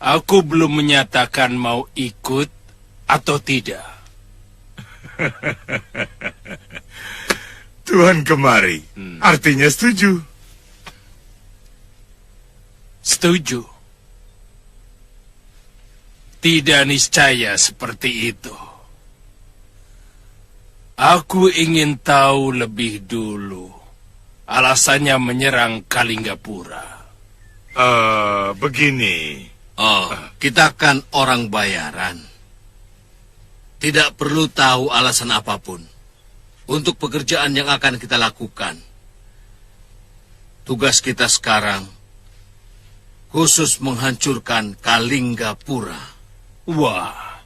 Aku belum menyatakan mau ikut atau tidak. Tuhan kemari, artinya setuju. Setuju. Tidak niscaya seperti itu. Aku ingin tahu lebih dulu alasannya menyerang Kalinggapura. Begini. Oh, kita kan orang bayaran. Tidak perlu tahu alasan apapun untuk pekerjaan yang akan kita lakukan. Tugas kita sekarang khusus menghancurkan Kalinggapura. Wah,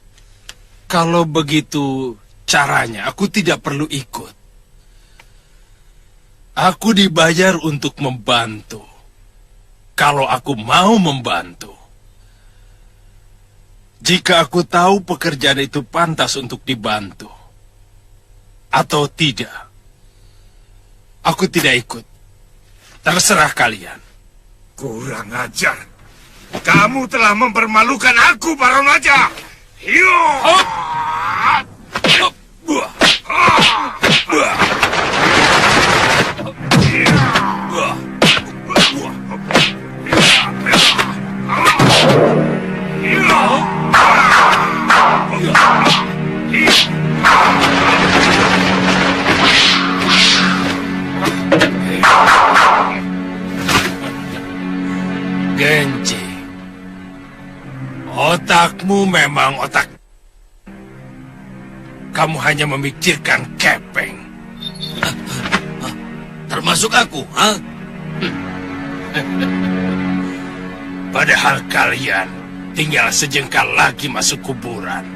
kalau begitu caranya aku tidak perlu ikut. Aku dibayar untuk membantu. Kalau aku mau membantu. Jika aku tahu pekerjaan itu pantas untuk dibantu atau tidak, aku tidak ikut. Terserah kalian. Kurang ajar. Kamu telah mempermalukan aku, Baron Raja. Yo! Genji, otakmu memang otak. Kamu hanya memikirkan kepeng. Termasuk aku, ha? Padahal kalian tinggal sejengkal lagi masuk kuburan.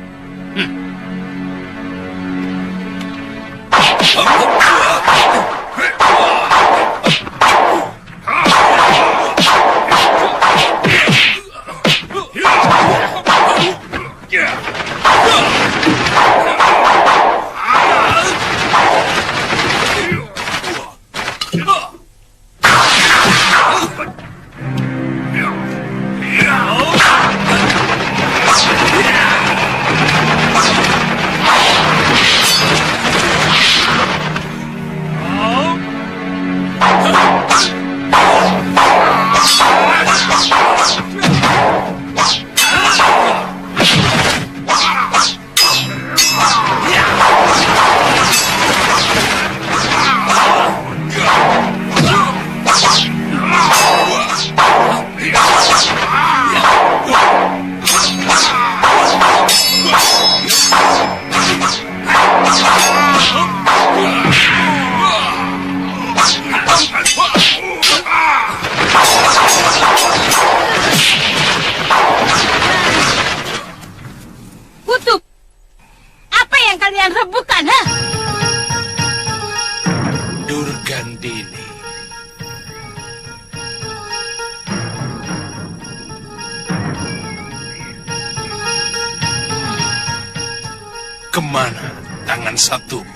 Kemana tangan satumu?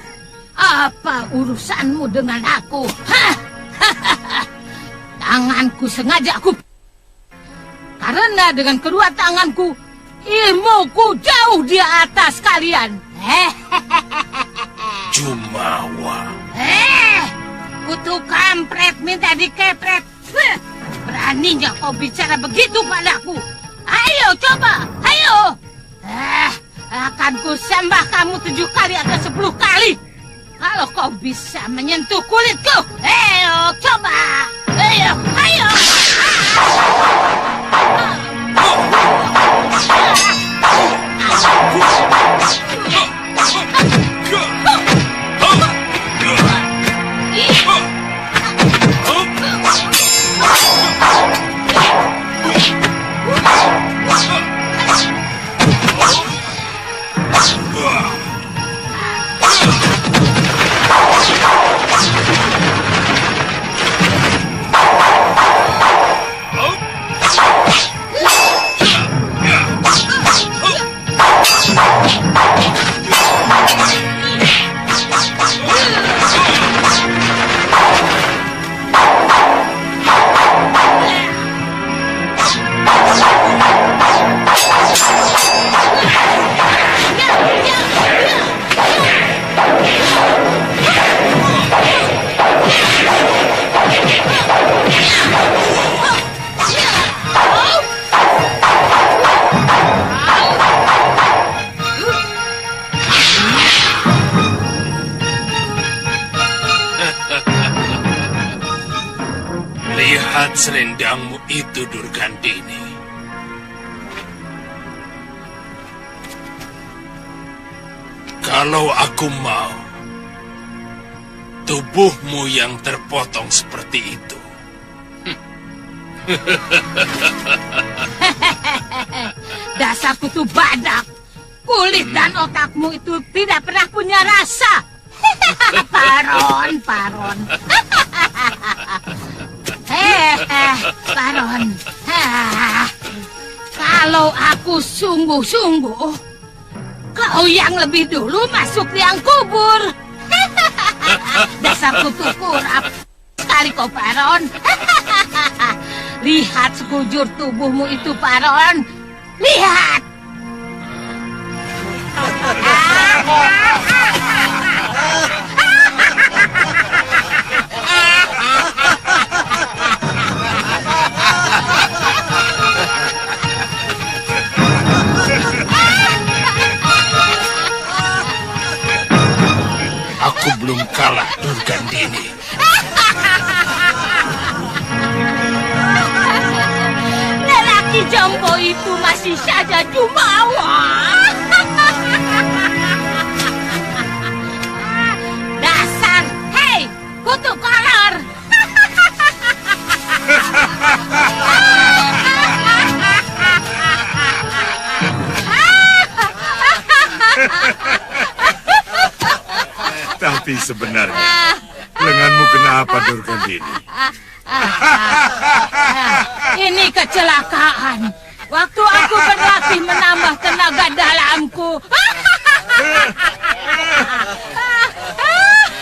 Apa urusanmu dengan aku? Hah? Tanganku sengaja aku... Karena dengan kedua tanganku, ilmuku jauh di atas kalian. Jumawa. Kutu kampret minta dikepret. Beraninya kau bicara begitu padaku. Ayo coba, ayo. Akan kusembah kamu 7 kali atau 10 kali. Kalau kau bisa menyentuh kulitku. Ayo coba. Ayo, ayo. Lihat selendangmu itu, Durgandini. Kalau aku mau, tubuhmu yang terpotong seperti itu. Dasar kutu badak. Kulit dan otakmu itu tidak pernah punya rasa. Paron. Paron. Kalau aku sungguh-sungguh, kau yang lebih dulu masuk liang kubur. Dasar kutu kurap. Sekali kau, Paron. Lihat sekujur tubuhmu itu, Paron. Lihat. Aku belum kalah, Durgandini. Lelaki jompo itu masih saja jumawa. Dasar, hei, kutu kolor. Tapi sebenarnya, lenganmu kenapa, Durgandini? Ini kecelakaan. Waktu aku berlatih menambah tenaga dalamku.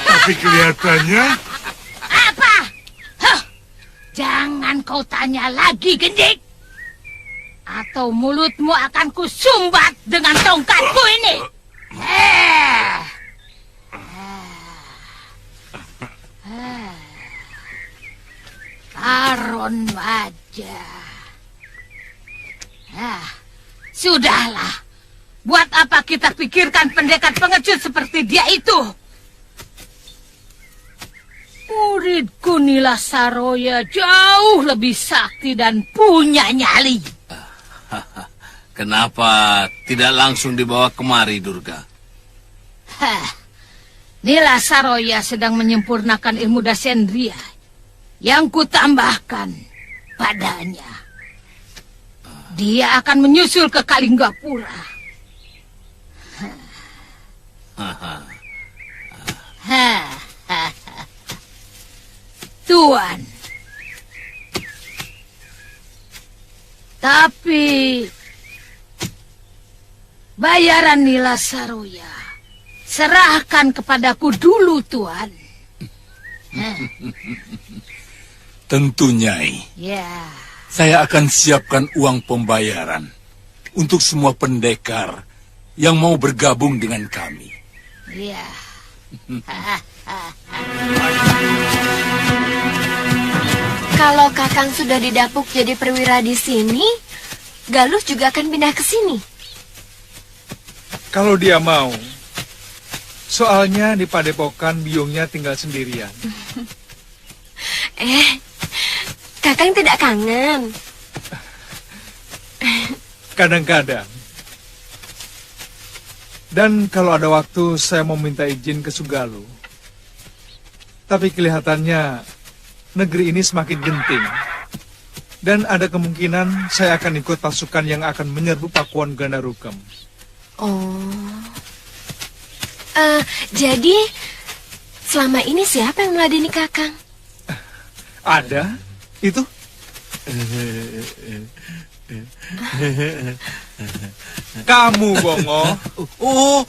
Tapi kelihatannya... Apa? Huh, jangan kau tanya lagi, Gendik. Atau mulutmu akan kusumbat dengan tongkatku ini. Paron wajah. Sudahlah. Buat apa kita pikirkan pendekat pengecut seperti dia itu? Muridku Nila Saroya jauh lebih sakti dan punya nyali. Kenapa tidak langsung dibawa kemari, Durga? Nila Saroya sedang menyempurnakan ilmu Dasendria yang kutambahkan padanya. Dia akan menyusul ke Kalinggapura. Tuan. Tapi bayaran Nila Saroya serahkan kepadaku dulu, Tuan. Tentu, Nyai. Ya. Saya akan siapkan uang pembayaran untuk semua pendekar yang mau bergabung dengan kami. Ya. Kalau Kakang sudah didapuk jadi perwira di sini, Galuh juga akan pindah ke sini. Kalau dia mau. Soalnya di padepokan biungnya tinggal sendirian. Kakang tidak kangen. Kadang-kadang. Dan kalau ada waktu saya mau minta izin ke Sugaluh. Tapi kelihatannya negeri ini semakin genting. Dan ada kemungkinan saya akan ikut pasukan yang akan menyerbu Pakuan Gandarukam. Jadi selama ini siapa yang meladeni Kakang? Ada? Itu? Kamu, Bongo. Oh,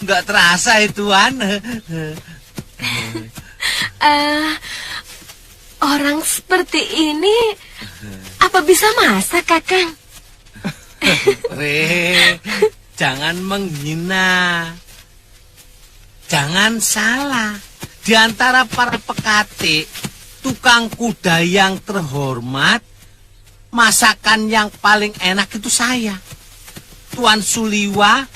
nggak terasa itu, Tuan. Orang seperti ini apa bisa masak, Kakang? Re, jangan menghina. Jangan salah. Di antara para pekati, tukang kuda yang terhormat, masakan yang paling enak itu saya. Tuan Suliwa,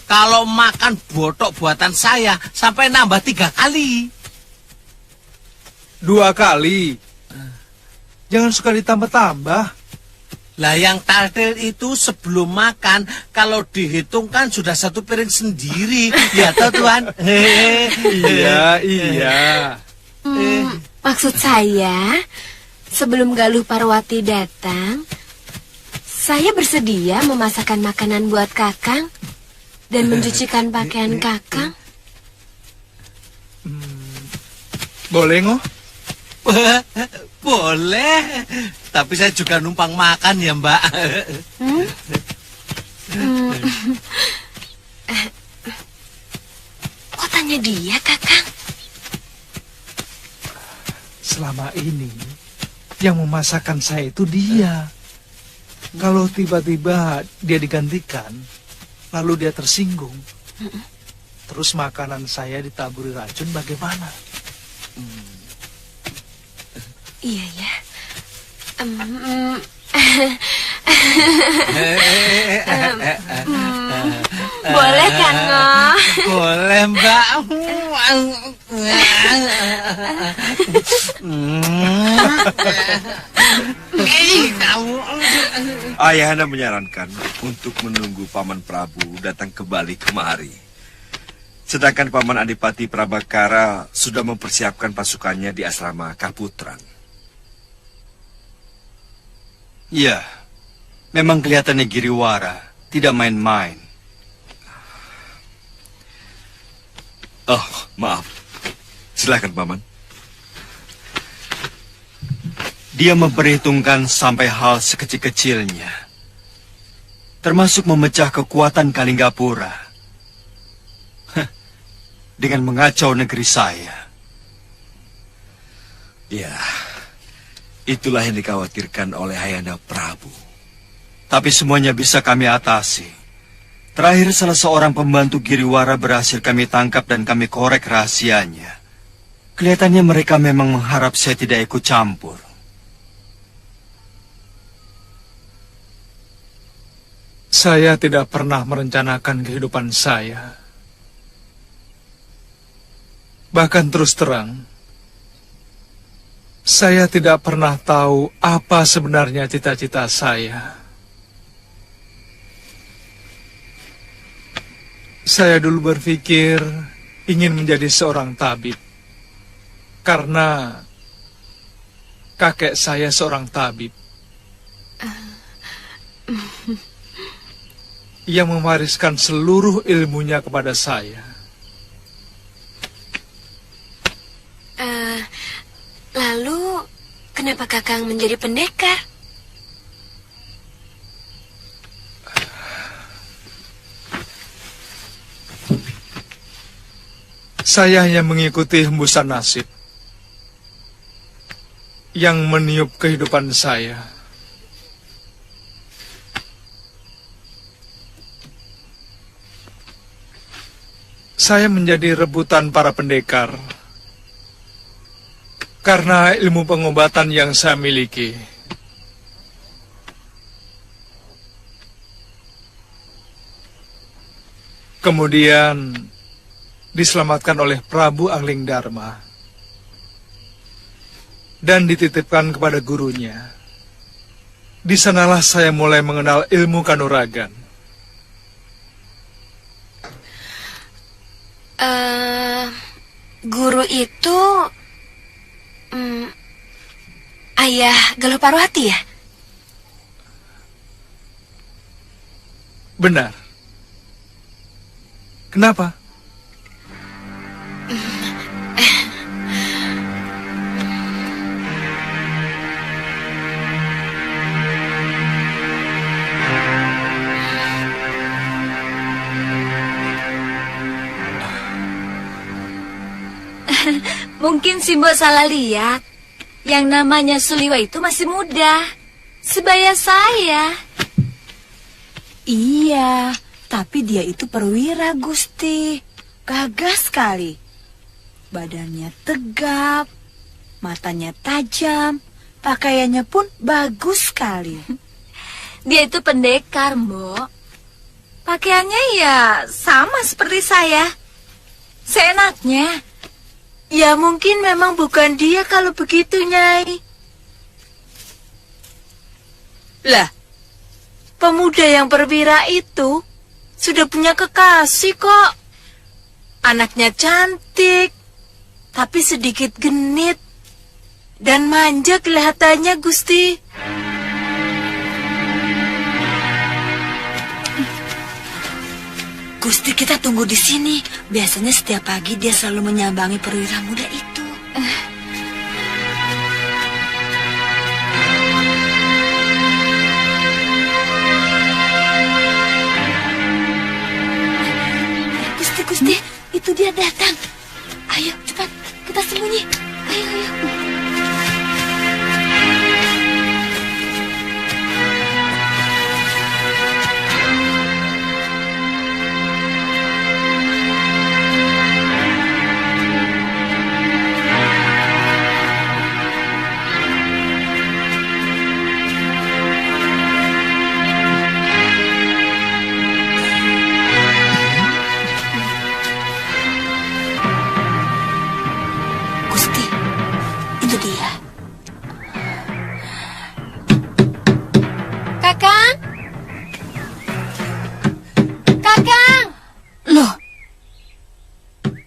kalau makan botok buatan saya, sampai nambah 3 kali. 2 kali. Jangan suka ditambah-tambah. Lah yang taldel itu sebelum makan, kalau dihitung kan sudah 1 piring sendiri. Ya toh, Tuan? Iya. Maksud saya, sebelum Galuh Parwati datang, saya bersedia memasakkan makanan buat Kakang dan mencucikan pakaian Kakang. Boleh, Ngoh? Boleh, tapi saya juga numpang makan ya, Mbak. Kok tanya dia, Kakang? Selama ini, yang memasakkan saya itu dia. Kalau tiba-tiba dia digantikan, lalu dia tersinggung, terus makanan saya ditaburi racun, bagaimana? Iya ya. Boleh kan, Ngoh? Boleh, Mbak. Ayahanda menyarankan untuk menunggu Paman Prabu datang kembali kemari. Sedangkan Paman Adipati Prabakara sudah mempersiapkan pasukannya di asrama Kaputran. Ya, memang kelihatannya Giriwara tidak main-main. Oh, maaf. Silakan, Paman. Dia memperhitungkan sampai hal sekecil-kecilnya, termasuk memecah kekuatan Kalinggapura dengan mengacau negeri saya. Ya, itulah yang dikhawatirkan oleh Ayahanda Prabu. Tapi semuanya bisa kami atasi. Terakhir salah seorang pembantu Giriwara berhasil kami tangkap dan kami korek rahasianya. Kelihatannya mereka memang mengharap saya tidak ikut campur. Saya tidak pernah merencanakan kehidupan saya. Bahkan terus terang, saya tidak pernah tahu apa sebenarnya cita-cita saya. Saya dulu berpikir ingin menjadi seorang tabib, karena kakek saya seorang tabib. Ia mewariskan seluruh ilmunya kepada saya. Lalu, kenapa Kakang menjadi pendekar? Saya hanya mengikuti hembusan nasib yang meniup kehidupan saya. Saya menjadi rebutan para pendekar karena ilmu pengobatan yang saya miliki. Kemudian diselamatkan oleh Prabu Anglingdarma dan dititipkan kepada gurunya. Di sanalah saya mulai mengenal ilmu kanuragan. Guru itu ayah Galuh Parwati ya? Benar. Kenapa? Mungkin si Mbok salah lihat. Yang namanya Suliwa itu masih muda. Sebaya saya. Iya, tapi dia itu perwira, Gusti. Gagah sekali. Badannya tegap, matanya tajam, pakaiannya pun bagus sekali. Dia itu pendekar, Mbok. Pakaiannya ya sama seperti saya. Seenaknya. Ya mungkin memang bukan dia kalau begitu, Nyai. Lah, pemuda yang perwira itu sudah punya kekasih kok. Anaknya cantik, tapi sedikit genit dan manja kelihatannya, Gusti. Gusti, kita tunggu di sini. Biasanya setiap pagi dia selalu menyambangi perwira muda itu. Gusti, itu dia datang. Ayo, cepat, kita sembunyi. Ayo.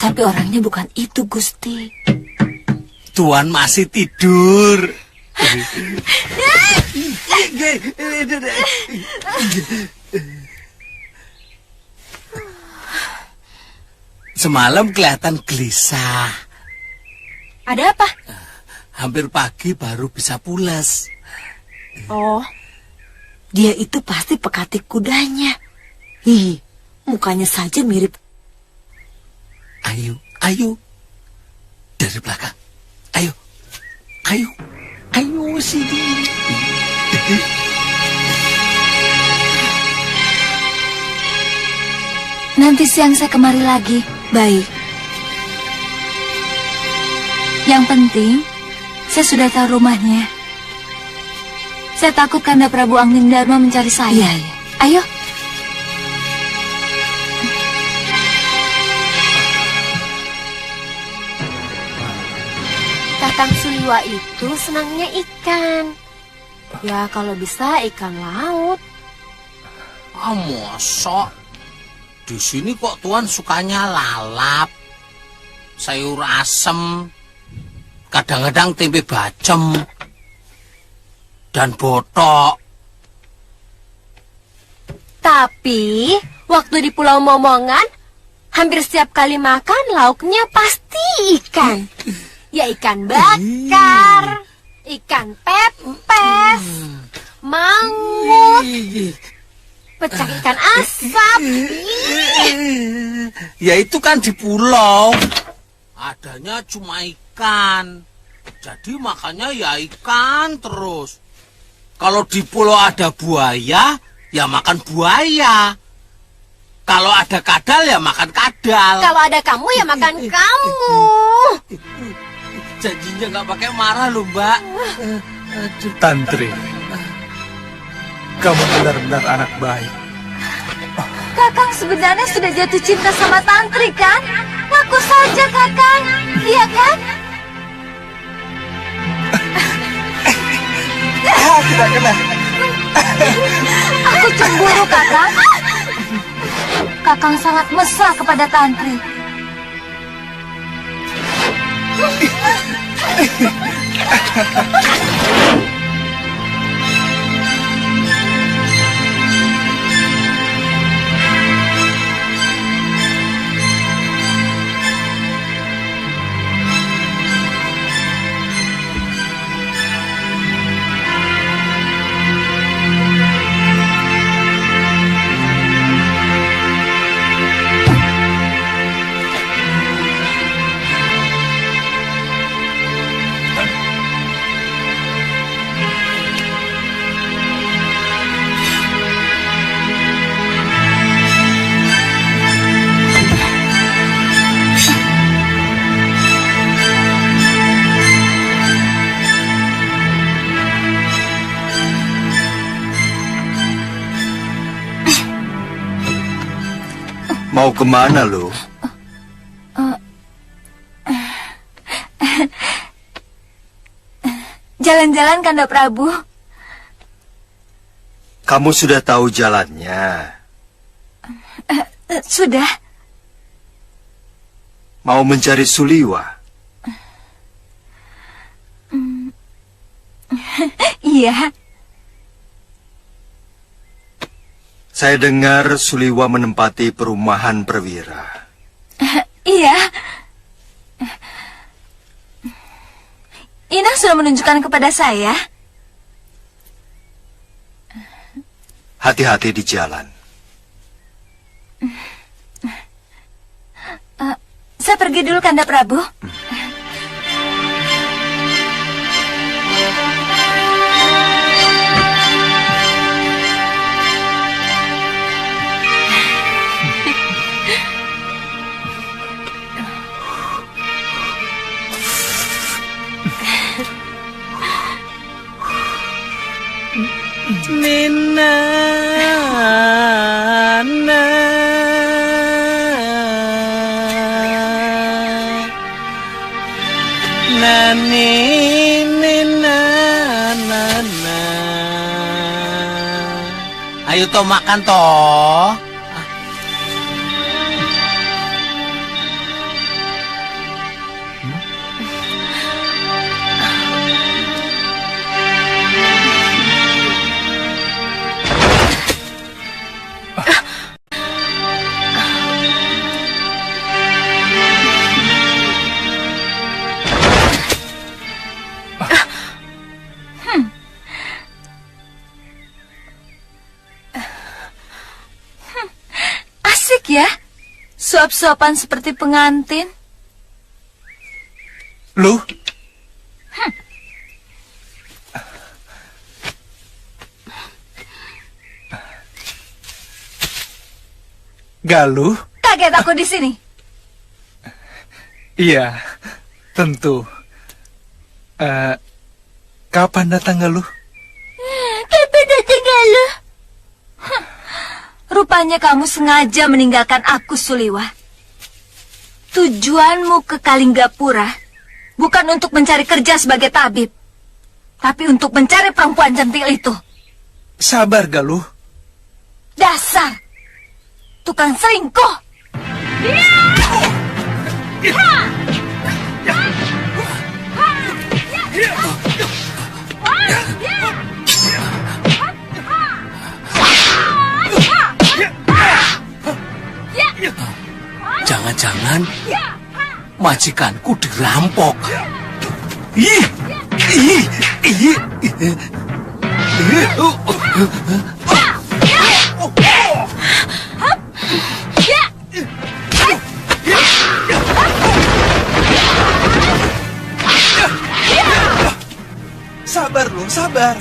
Tapi orangnya bukan itu, Gusti. Tuan masih tidur. Semalam kelihatan gelisah. Ada apa? Hampir pagi baru bisa pulas. Oh, dia itu pasti pekatik kudanya. Ih, mukanya saja mirip. Ayo. Dari belakang. Ayo sini. Nanti siang saya kemari lagi. Baik. Yang penting, saya sudah tahu rumahnya. Saya takut Kanda Prabu Anglingdarma mencari saya. Iya. Ayo. Kakang Suliwa itu senangnya ikan. Ya kalau bisa ikan laut. Mosok. Di sini kok Tuan sukanya lalap, sayur asem, kadang-kadang tempe bacem, dan botok. Tapi waktu di Pulau Momongan, hampir setiap kali makan lauknya pasti ikan. Ya ikan bakar, ikan pepes, mangut, pecak ikan asap. Ya itu kan di pulau. Adanya cuma ikan. Jadi makannya ya ikan terus. Kalau di pulau ada buaya, ya makan buaya. Kalau ada kadal, ya makan kadal. Kalau ada kamu ya makan kamu. Janjinya nggak pakai marah loh, Mbak. Tantri, kamu benar-benar anak baik. Kakang sebenarnya sudah jatuh cinta sama Tantri kan? Ngaku saja Kakang, iya kan? Tidak kena. Aku cemburu Kakang. Kakang sangat mesra kepada Tantri. Mau kemana lo? Jalan-jalan Kanda Prabu. Kamu sudah tahu jalannya. Sudah. Mau mencari Suliwa? Iya. Saya dengar Suliwa menempati perumahan perwira. Iya. Inang sudah menunjukkan kepada saya. Hati-hati di jalan. Saya pergi dulu Kanda Prabu. Nina, Nani, Nina, Nana. Ayo toh makan toh. Ya, suap-suapan seperti pengantin. Lu? Galuh? Kaget aku di sini. Iya, tentu. Kapan datang Galuh? Kapan datang Galuh? Rupanya kamu sengaja meninggalkan aku, Suliwa. Tujuanmu ke Kalinggapura bukan untuk mencari kerja sebagai tabib, tapi untuk mencari perempuan centil itu. Sabar, Galuh. Dasar tukang selingkuh. Jangan-jangan majikanku dirampok. Ih, ih, ih, ih. Sabar, Lung, sabar.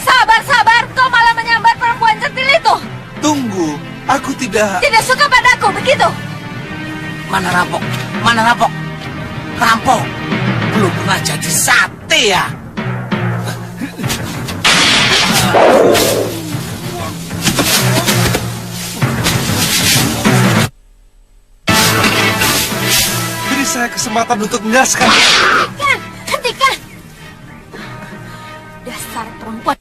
Sabar, kau malah menyambar perempuan centil itu. Tunggu, aku tidak... Tidak suka padaku, begitu? Mana rampok? Mana rampok? Rampok belum pernah jadi sate ya. Beri saya kesempatan untuk menjelaskan. Hentikan! Dasar perempuan.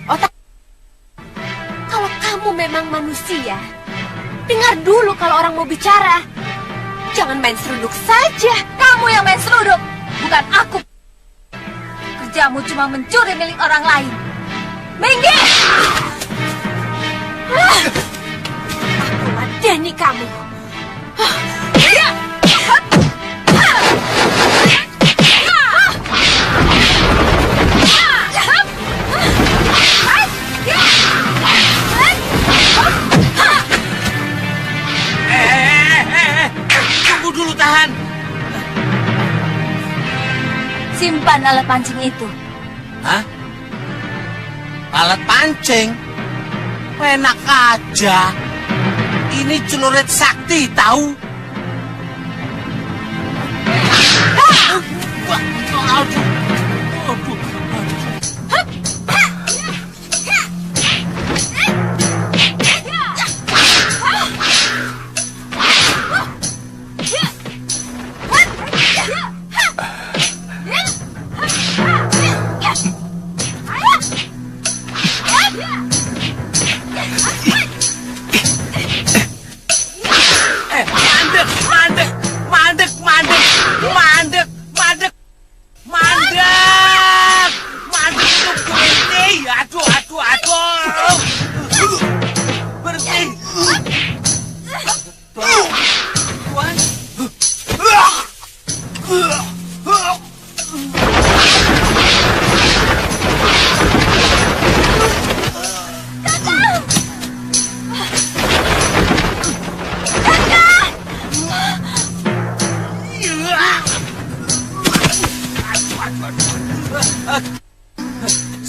Otak. Kalau kamu memang manusia, dengar dulu kalau orang mau bicara. Jangan main seruduk saja. Kamu yang main seruduk, bukan aku. Kerjamu cuma mencuri milik orang lain. Minggir! Aku ladeni kamu. Tunggu dulu, tahan. Simpan alat pancing itu. Hah? Alat pancing? Enak aja. Ini celurit sakti, tahu?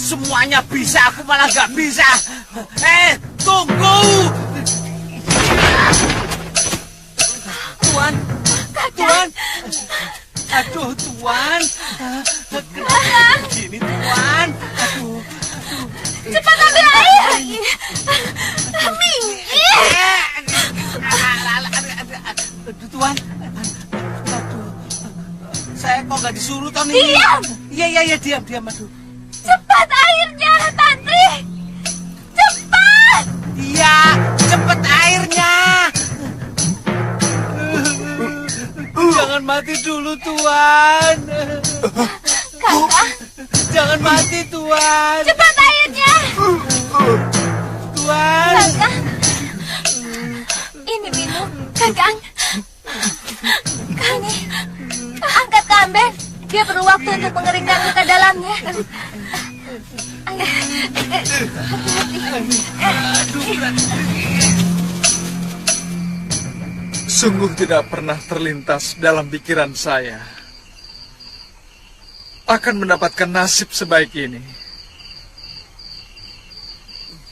Semuanya bisa, aku malah gak bisa. Tunggu. Tuan. Aduh, Tuan. Kenapa begini, Tuan? Aduh. Cepat ambil air. Minggir. Aduh, Tuan. Aduh. Saya kok gak disuruh, Tony? Diam. Iya, diam. Aduh. Cepat airnya, Tantri. Cepat. Iya, cepet airnya. Jangan mati dulu, Tuan. Kakak. Jangan mati, Tuan. Cepat airnya. Tuan. Kakak. Ini minum. Kakak. Kani. Angkat ke Amben. Dia perlu waktu untuk mengeringkan luka dalamnya. Ayo. Sungguh tidak pernah terlintas dalam pikiran saya akan mendapatkan nasib sebaik ini.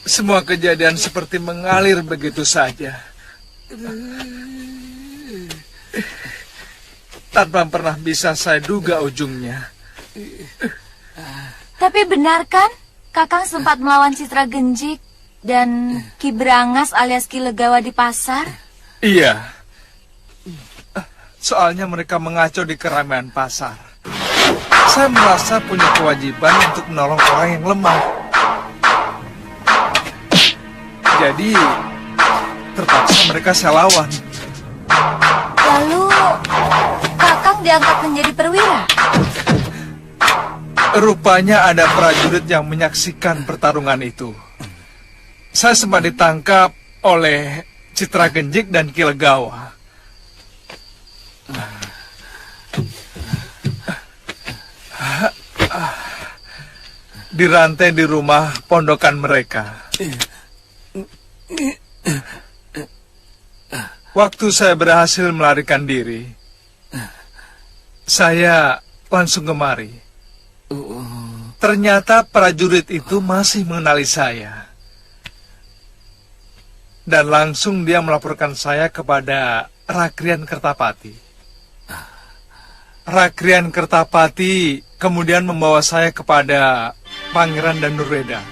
Semua kejadian seperti mengalir begitu saja, tanpa pernah bisa saya duga ujungnya. Tapi benar kan, Kakang sempat melawan Citra Genjik dan Ki Brangas alias Ki Legawa di pasar? Iya. Soalnya mereka mengacau di keramaian pasar. Saya merasa punya kewajiban untuk menolong orang yang lemah. Jadi, terpaksa mereka saya lawan. Lalu, Kakang diangkat menjadi perwira? Rupanya ada prajurit yang menyaksikan pertarungan itu. Saya sempat ditangkap oleh Citra Genjik dan Ki Legawa. Dirantai di rumah pondokan mereka. Waktu saya berhasil melarikan diri, saya langsung kemari. Ternyata prajurit itu masih mengenali saya. Dan langsung dia melaporkan saya kepada Rakrian Kertapati. Rakrian Kertapati kemudian membawa saya kepada Pangeran Danurweda.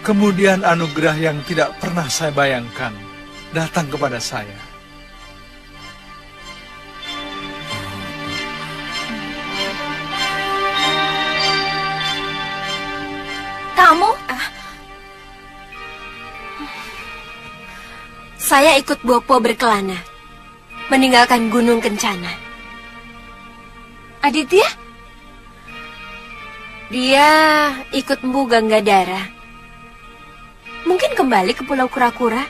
Kemudian anugerah yang tidak pernah saya bayangkan datang kepada saya. Kamu? Saya ikut Bopo berkelana, meninggalkan Gunung Kencana. Aditya? Dia ikut Mpu Ganggadara. Mungkin kembali ke Pulau Kura-Kura.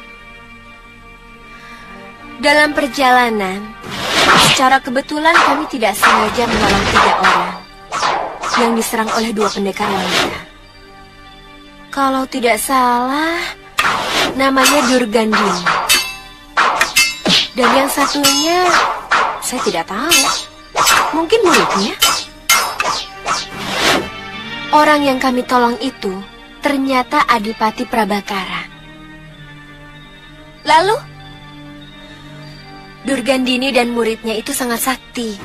Dalam perjalanan, secara kebetulan kami tidak sengaja menolong 3 orang yang diserang oleh 2 pendekar wanita. Kalau tidak salah, namanya Durgandini. Dan yang satunya, saya tidak tahu. Mungkin muridnya. Orang yang kami tolong itu ternyata Adipati Prabakara. Lalu, Durgandini dan muridnya itu sangat sakti.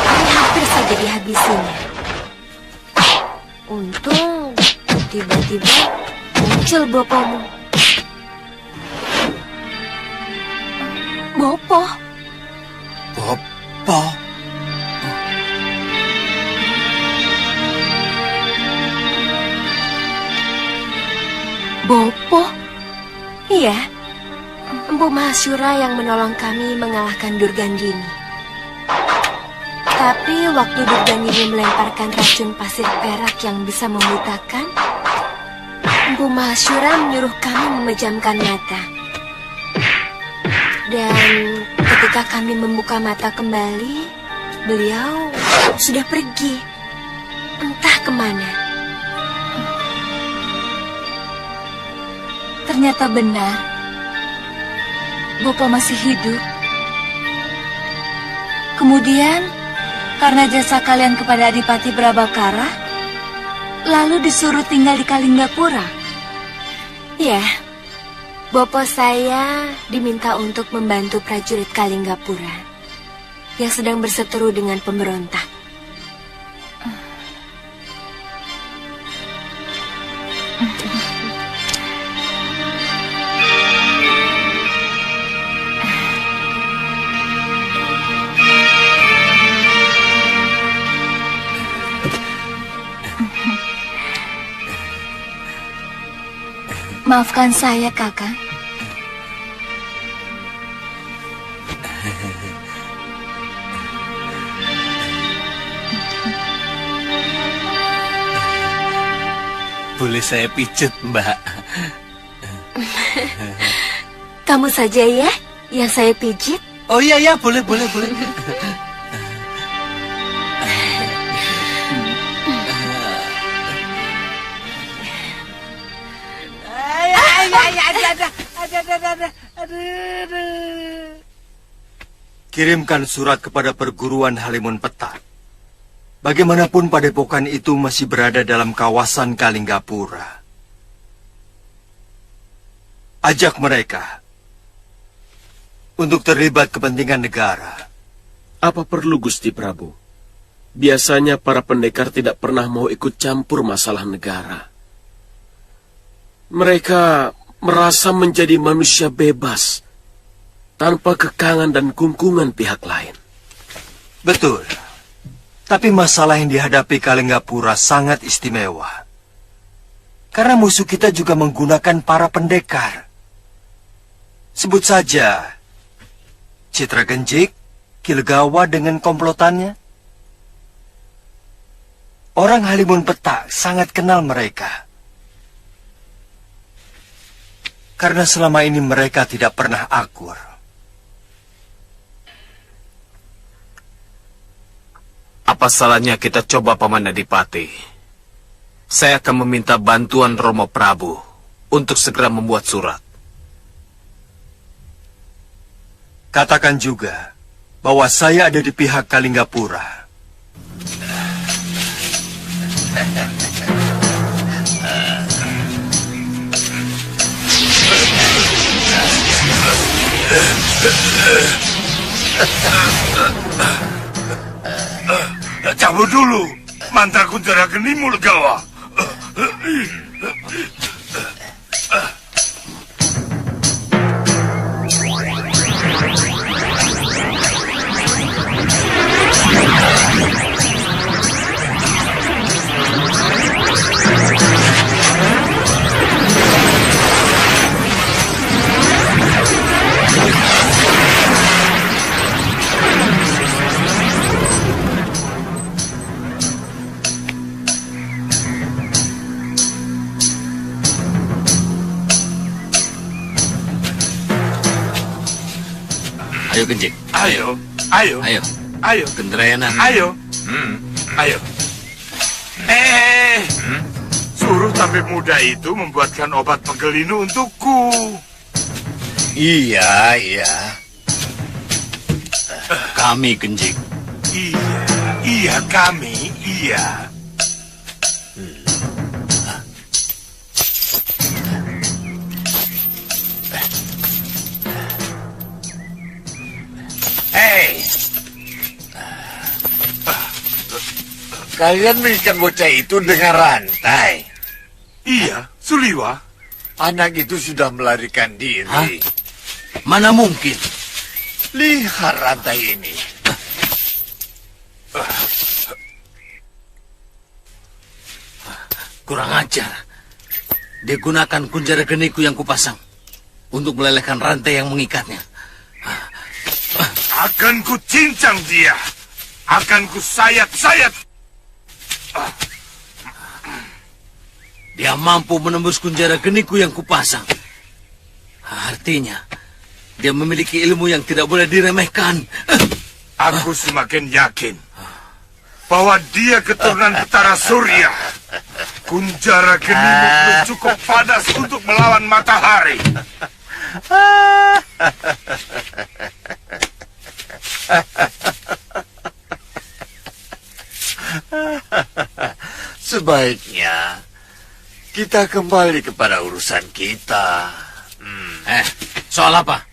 Kami hampir saja dihabisinya. Untung tiba-tiba muncul Bopomu. Bopo? Bopo? Bopo? Iya, Empu Mahasyura yang menolong kami mengalahkan Durgandini. Tapi waktu Durgandini melemparkan racun pasir perak yang bisa membutakan, Empu Mahasyura menyuruh kami memejamkan mata. Dan ketika kami membuka mata kembali, beliau sudah pergi, entah kemana. Ternyata benar, Bopo masih hidup. Kemudian, karena jasa kalian kepada Adipati Prabakara, lalu disuruh tinggal di Kalinggapura. Ya, Bopo saya diminta untuk membantu prajurit Kalinggapura yang sedang berseteru dengan pemberontak. Maafkan saya, Kakak. Boleh saya pijet, Mbak? Kamu saja ya yang saya pijit. Oh iya, boleh. Kirimkan surat kepada perguruan Halimun Petak. Bagaimanapun padepokan itu masih berada dalam kawasan Kalinggapura. Ajak mereka untuk terlibat kepentingan negara. Apa perlu Gusti Prabu? Biasanya para pendekar tidak pernah mau ikut campur masalah negara. Mereka merasa menjadi manusia bebas, tanpa kekangan dan kungkungan pihak lain. Betul. Tapi masalah yang dihadapi Kalinggapura sangat istimewa. Karena musuh kita juga menggunakan para pendekar. Sebut saja Citra Genjik, Kilegawa dengan komplotannya. Orang Halimun Petak sangat kenal mereka. Karena selama ini mereka tidak pernah akur. Apa salahnya kita coba Paman Adipati? Saya akan meminta bantuan Romo Prabu untuk segera membuat surat. Katakan juga bahwa saya ada di pihak Kalinggapura. Cabut dulu, mantra kunjara genimu Legawa. Ayo Genjing. Ayo. Ayo Gendrayana. Ayo. Suruh tabib muda itu membuatkan obat pegelinu untukku. Iya. Kami Genjing. Iya kami. Kalian mengikat bocah itu dengan rantai. Iya, Suliwa. Anak itu sudah melarikan diri. Hah? Mana mungkin? Lihat rantai ini. Kurang ajar. Dia gunakan kunjara geniku yang kupasang untuk melelehkan rantai yang mengikatnya. Akan ku cincang dia. Akan ku sayat-sayat. Dia mampu menembus kunjara geniku yang kupasang. Artinya, dia memiliki ilmu yang tidak boleh diremehkan. Aku semakin yakin bahwa dia keturunan Betara Surya. Kunjara genimu belum cukup padas untuk melawan matahari. Sebaiknya kita kembali kepada urusan kita. Soal apa?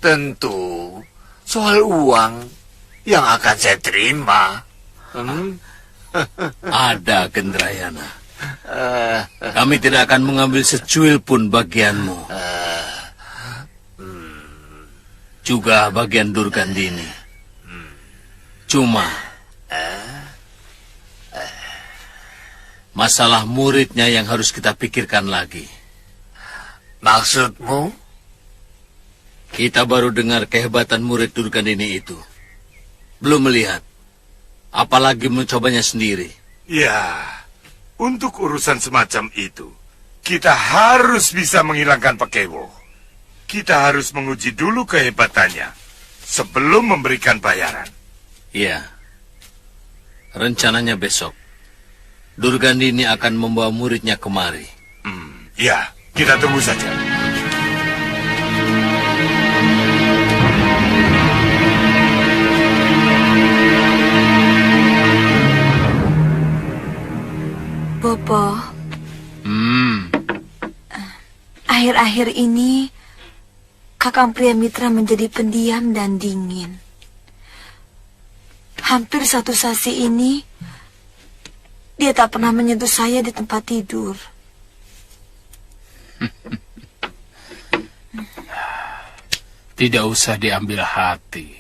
Tentu soal uang yang akan saya terima. Ada, Gendrayana. Kami tidak akan mengambil secuil pun bagianmu. Juga bagian Durgandini. Cuma masalah muridnya yang harus kita pikirkan lagi. Maksudmu? Kita baru dengar kehebatan murid Durgandini itu. Belum melihat. Apalagi mencobanya sendiri. Ya, untuk urusan semacam itu, kita harus bisa menghilangkan Pekewo. Kita harus menguji dulu kehebatannya sebelum memberikan bayaran. Iya. Rencananya besok, Durgandini akan membawa muridnya kemari. Ya, kita tunggu saja. Bopo. Akhir-akhir ini, Kakang Priyamitra menjadi pendiam dan dingin. Hampir satu sasi ini, dia tak pernah menyentuh saya di tempat tidur. Tidak usah diambil hati.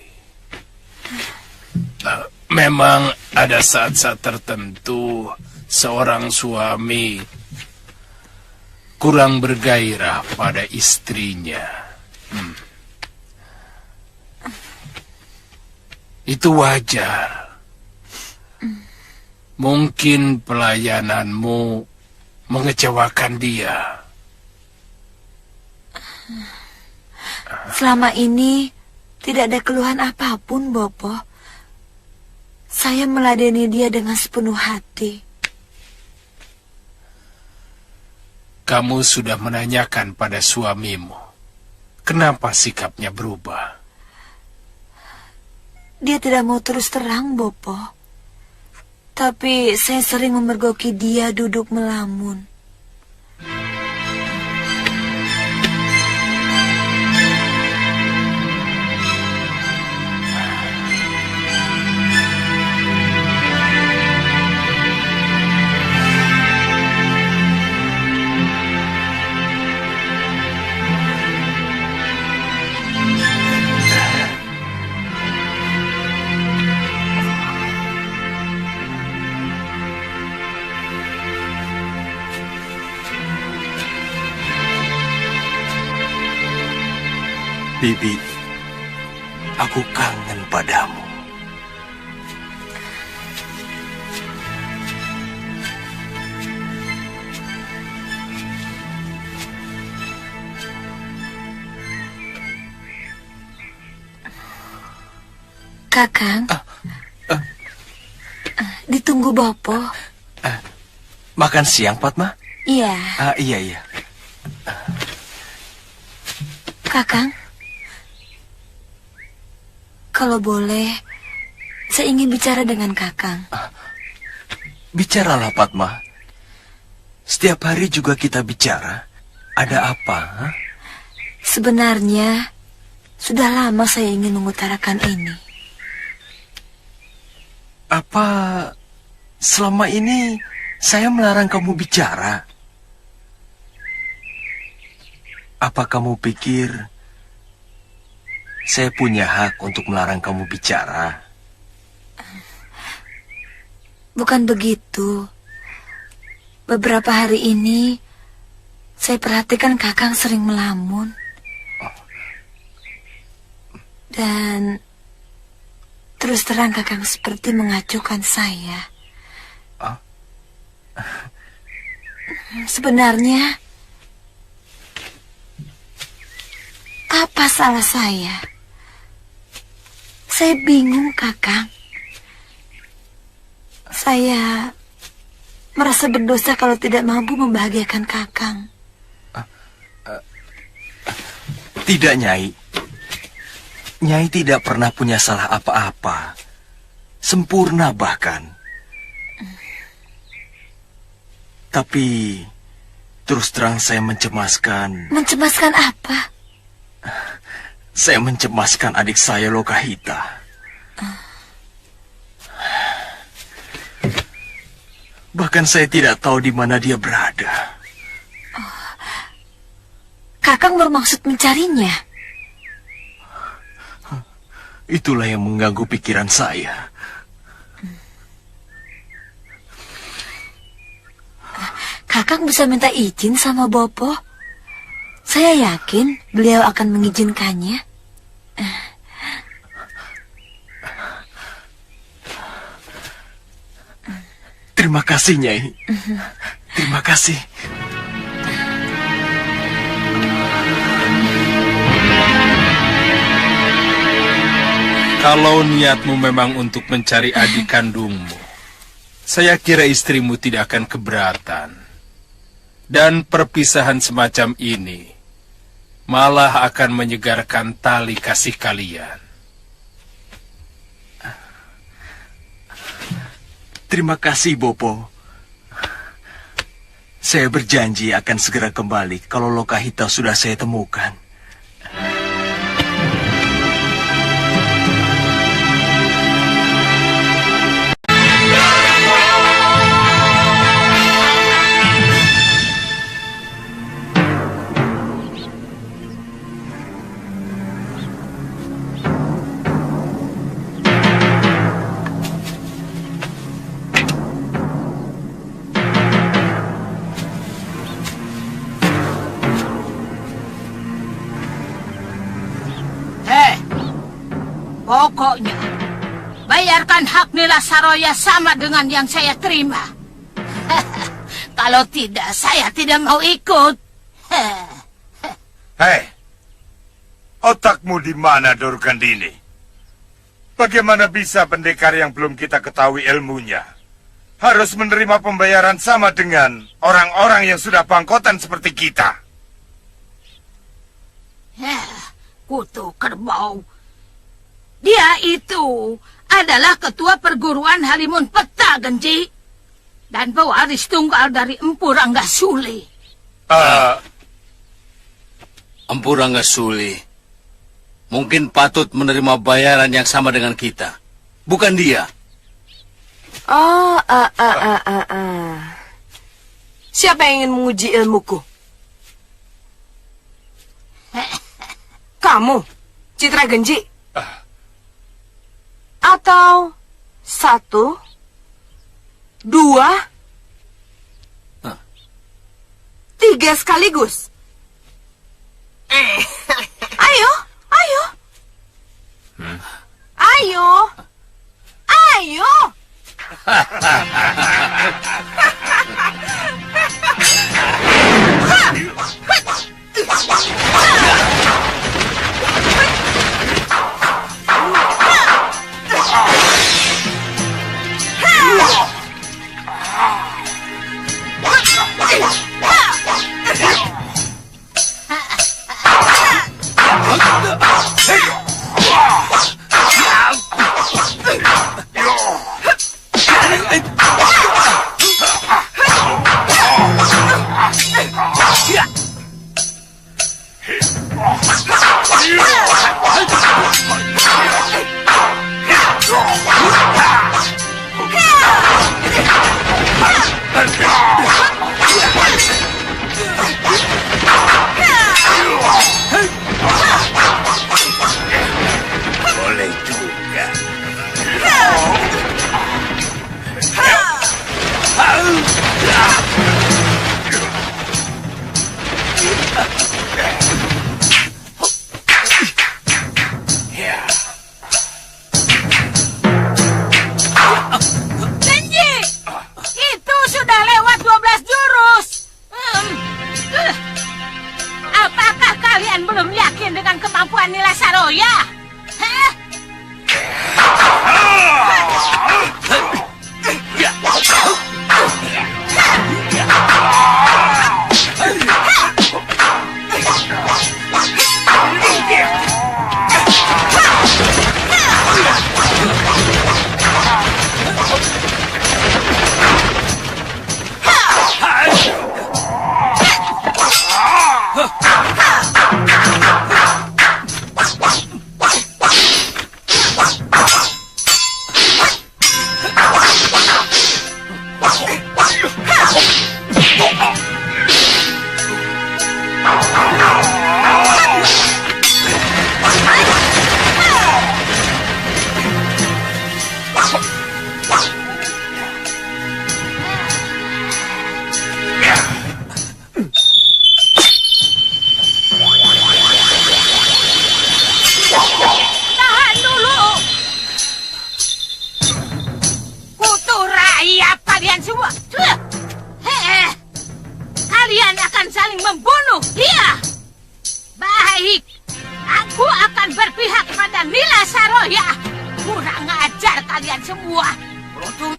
Memang ada saat-saat tertentu seorang suami kurang bergairah pada istrinya. Itu wajar. Mungkin pelayananmu mengecewakan dia. Selama ini tidak ada keluhan apapun, Bopo. Saya meladeni dia dengan sepenuh hati. Kamu sudah menanyakan pada suamimu, kenapa sikapnya berubah? Dia tidak mau terus terang, Bopo. Tapi saya sering memergoki dia duduk melamun. Bibi, aku kangen padamu. Kakang, ditunggu Bopo. Makan siang, Fatma? Iya. Iya. Kakang, kalau boleh, saya ingin bicara dengan Kakang. Bicaralah, Fatma. Setiap hari juga kita bicara. Ada apa? Sebenarnya, sudah lama saya ingin mengutarakan ini. Apa selama ini saya melarang kamu bicara? Apa kamu pikir saya punya hak untuk melarang kamu bicara? Bukan begitu. Beberapa hari ini, saya perhatikan Kakang sering melamun. Dan terus terang Kakang seperti mengacuhkan saya. Sebenarnya, apa salah saya? Saya bingung, Kakang. Saya merasa berdosa kalau tidak mampu membahagiakan Kakang. Tidak, Nyai. Nyai tidak pernah punya salah apa-apa. Sempurna bahkan. Tapi terus terang saya mencemaskan. Mencemaskan apa? Saya mencemaskan adik saya Lokahita. Bahkan saya tidak tahu di mana dia berada. Kakang bermaksud mencarinya? Itulah yang mengganggu pikiran saya. Kakang bisa minta izin sama Bopo. Saya yakin beliau akan mengizinkannya. Terima kasih, Nyai. Terima kasih. Kalau niatmu memang untuk mencari adik kandungmu, saya kira istrimu tidak akan keberatan. Dan perpisahan semacam ini malah akan menyegarkan tali kasih kalian. Terima kasih, Bopo. Saya berjanji akan segera kembali kalau Lokahita sudah saya temukan. Pokoknya, bayarkan hak Nila Saroya sama dengan yang saya terima. Kalau tidak, saya tidak mau ikut. Hei, otakmu di mana, Dorgandini? Bagaimana bisa pendekar yang belum kita ketahui ilmunya harus menerima pembayaran sama dengan orang-orang yang sudah bangkotan seperti kita? Kutu kerbau. Dia itu adalah ketua perguruan Halimun Peta, Genji. Dan pewaris tunggal dari Empu Ranggasuli. Empu Ranggasuli mungkin patut menerima bayaran yang sama dengan kita. Bukan dia. Siapa yang ingin menguji ilmuku? Kamu, Citra Genji? Atau 1, 2, 3 sekaligus? Ayo, ayo. Ayo. Ayo. Boleh juga. Genji, itu sudah lewat 12 jurus. Apakah kalian belum yakin dengan kemampuan Nila Saroya? Hah? Tahan dulu. Kutu rayap kalian semua. Kalian akan saling membunuh. Iya. Baik. Aku akan berpihak pada Nila Saroya. Kurang ajar kalian semua. Kutu.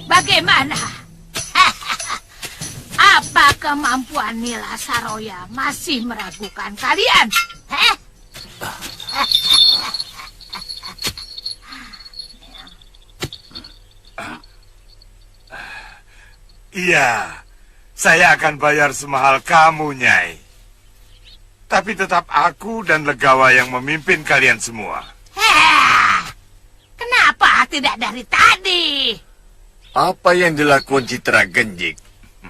Bagaimana? Apa kemampuan Nila Saroya masih meragukan kalian? Iya, saya akan bayar semahal kamu, Nyai. Tapi tetap aku dan Legawa yang memimpin kalian semua. Kenapa tidak dari tadi? Apa yang dilakukan Citra Genjik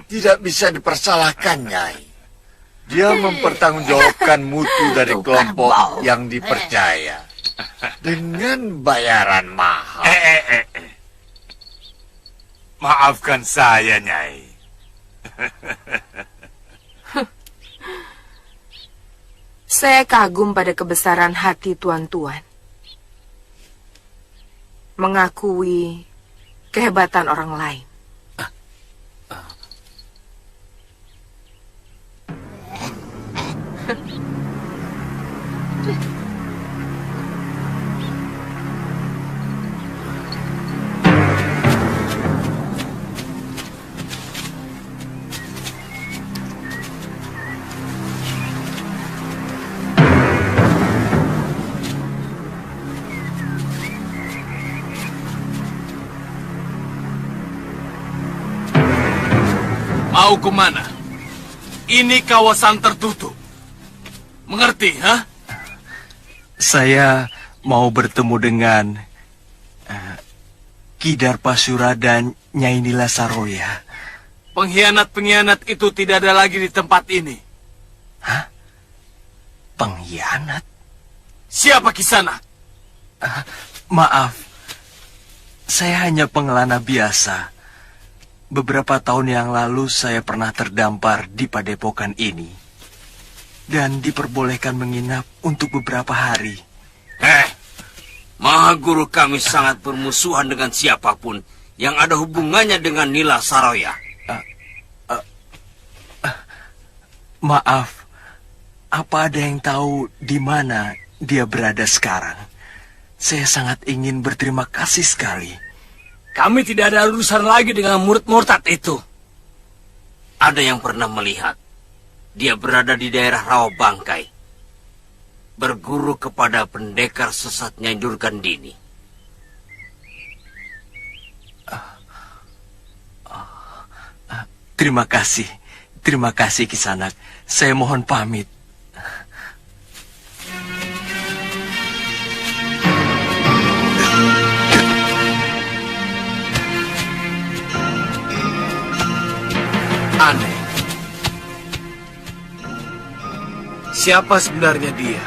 tidak bisa dipersalahkan, Nyai. Dia mempertanggungjawabkan mutu dari kelompok yang dipercaya dengan bayaran mahal. Maafkan saya, Nyai. Saya kagum pada kebesaran hati tuan-tuan. Mengakui kehebatan orang lain. Mau kemana? Ini kawasan tertutup. Mengerti, ha? Saya mau bertemu dengan Ki Darpasura dan Nyai Nila Saroya. Pengkhianat-pengkhianat itu tidak ada lagi di tempat ini. Hah? Pengkhianat? Siapa Kisanak? Maaf, saya hanya pengelana biasa. Beberapa tahun yang lalu saya pernah terdampar di padepokan ini dan diperbolehkan menginap untuk beberapa hari. Maha Guru kami sangat bermusuhan dengan siapapun yang ada hubungannya dengan Nila Saroya. Maaf, apa ada yang tahu di mana dia berada sekarang? Saya sangat ingin berterima kasih sekali. Kami tidak ada urusan lagi dengan murid murtad itu. Ada yang pernah melihat dia berada di daerah Rawa Bangkai, berguru kepada pendekar sesat Nyai Durgandini. Terima kasih Kisanak. Saya mohon pamit. Aneh. Siapa sebenarnya dia?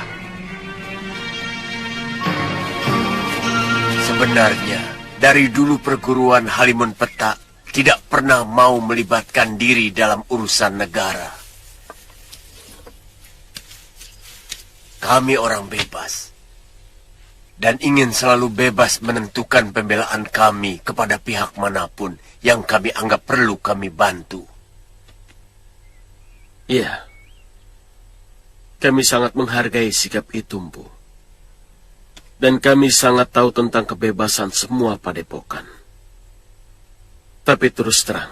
Sebenarnya, dari dulu perguruan Halimun Petak tidak pernah mau melibatkan diri dalam urusan negara. Kami orang bebas, dan ingin selalu bebas menentukan pembelaan kami kepada pihak manapun yang kami anggap perlu kami bantu. Iya, kami sangat menghargai sikap itu, Mpu. Dan kami sangat tahu tentang kebebasan semua padepokan. Tapi terus terang,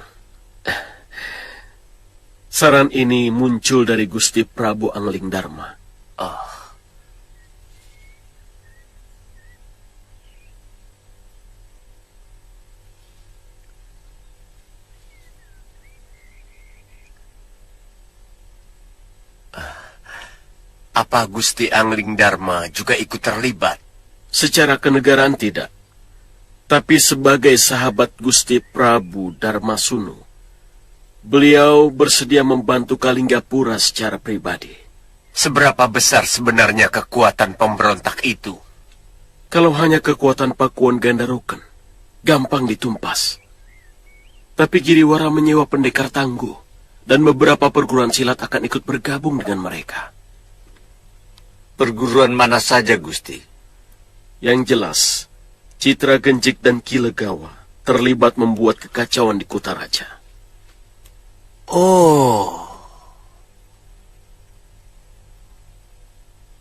saran ini muncul dari Gusti Prabu Angling Dharma. Apa Gusti Angling Dharma juga ikut terlibat? Secara kenegaraan tidak. Tapi sebagai sahabat Gusti Prabu Darmasunu, beliau bersedia membantu Kalinggapura secara pribadi. Seberapa besar sebenarnya kekuatan pemberontak itu? Kalau hanya kekuatan Pakuan Gandaroken, gampang ditumpas. Tapi Giriwara menyewa pendekar tangguh, dan beberapa perguruan silat akan ikut bergabung dengan mereka. Perguruan mana saja, Gusti? Yang jelas, Citra Genjik dan Kilegawa terlibat membuat kekacauan di Kutaraja. Oh.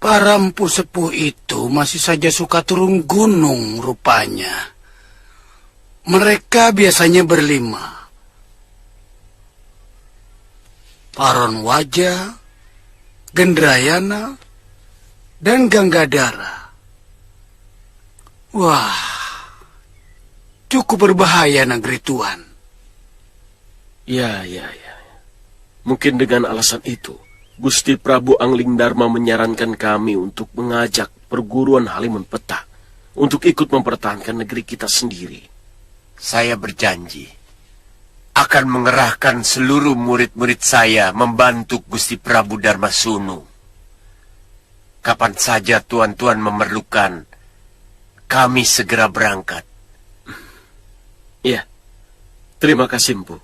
Para empu sepuh itu masih saja suka turun gunung rupanya. Mereka biasanya berlima. Paron Waja, Gendrayana, dan Ganggadara. Wah, cukup berbahaya negeri Tuan. Ya. Mungkin dengan alasan itu, Gusti Prabu Angling Dharma menyarankan kami untuk mengajak perguruan Halimun Petak untuk ikut mempertahankan negeri kita sendiri. Saya berjanji akan mengerahkan seluruh murid-murid saya membantu Gusti Prabu Darmasunu. Kapan saja tuan-tuan memerlukan, kami segera berangkat. Ya, terima kasih, Empu.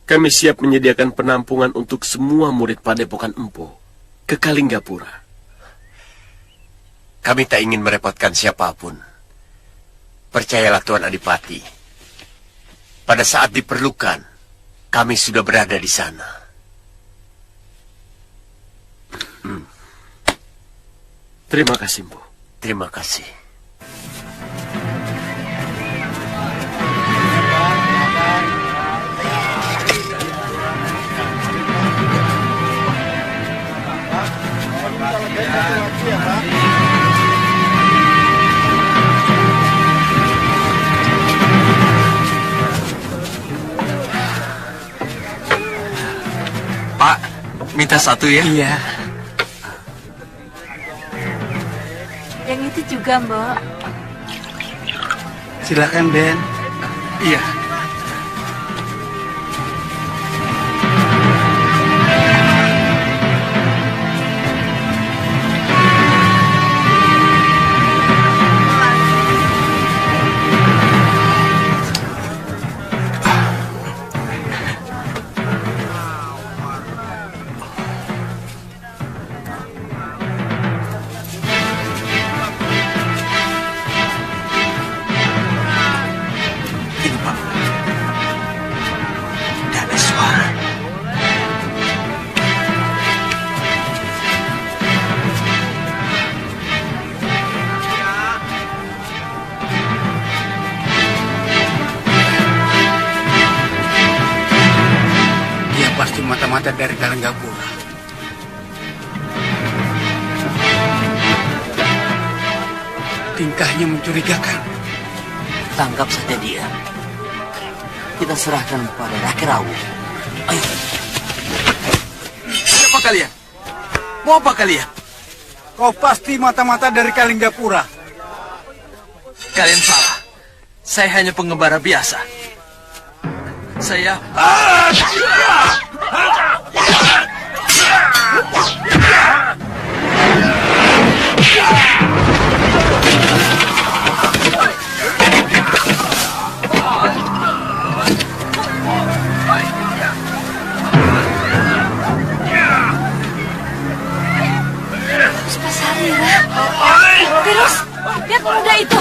Kami siap menyediakan penampungan untuk semua murid padepokan Empu ke Kalinggapura. Kami tak ingin merepotkan siapapun. Percayalah Tuan Adipati. Pada saat diperlukan, kami sudah berada di sana. Terima kasih, Mpu. Terima kasih. Minta satu ya? Iya. Yang itu juga, Mbok. Silakan, Den. Iya. Pasti mata-mata dari Kalenggapura. Tingkahnya mencurigakan. Tangkap saja dia. Kita serahkan pada Raki Rawu. Ayo. Siapa kalian? Mau apa kalian? Kau pasti mata-mata dari Kalenggapura. Kalian salah. Saya hanya pengembara biasa. Saya... Puspasarira. Terus, lihat pemuda itu.